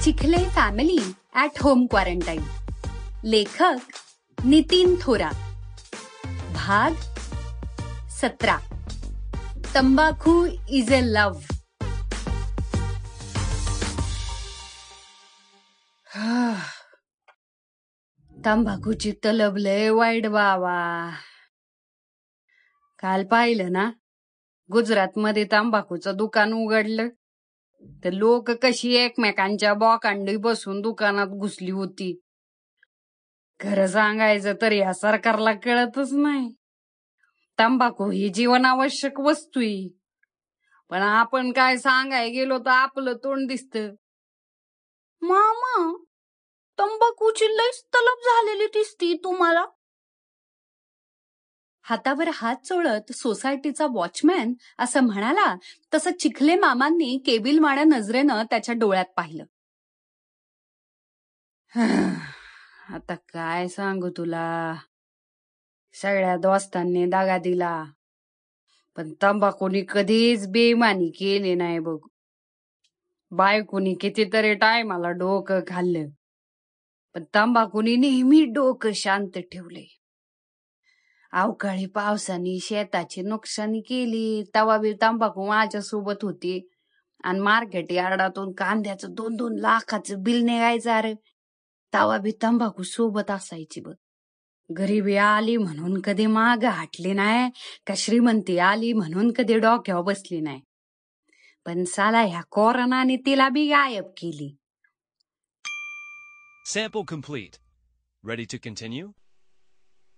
Chikhale family at home quarantine. लेखक नितीन थोरा. भाग 17. तंबाखू इज अ लव्ह. तंबाखूची तलब लय वाईट बाबा. काल पाहिलं ना, गुजरातमध्ये तंबाखूचं दुकान उघडलं तर लोक कशी एकमेकांच्या बोकांडी बसून दुकानात घुसली होती. खरं सांगायचं तर या सरकारला कळतच नाही. तंबाखू ही जीवनावश्यक वस्तू आहे, पण आपण काय सांगाय गेलो तर आपलं तोंड दिसतं. मामा, तंबाखूची लयच तलब झालेली दिसती तुम्हाला. हातावर हात चोळत सोसायटीचा वॉचमॅन असं म्हणाला तसं चिखले मामांनी केबिलवाण्या नजरेनं त्याच्या डोळ्यात पाहिलं. आता काय सांगू तुला, सगळ्या दोस्तांनी दगा दिला, पण तंबाखूनी कधीच बेईमानी केली नाही बघ. बायकोनी कितीतरी टायमाला डोकं खाल्लं, पण तंबाखूनी नेहमी डोकं शांत ठेवले. अवकाळी पावसाने शेताची नुकसानी केली तवा बी तंबाखू माझ्यासोबत होती, आणि मार्केट यार्डातून कांद्याचं 2-2 लाखाचं बिल निघायचं अरे, तवा बी तंबाखू सोबत असायची बघ. गरिबी आली म्हणून कधी माग हटली नाही, का श्रीमंती आली म्हणून कधी डोक्यावर बसली नाही. पण साला ह्या कोरोनाने तिला बी गायब केली. Sample complete. Ready to continue?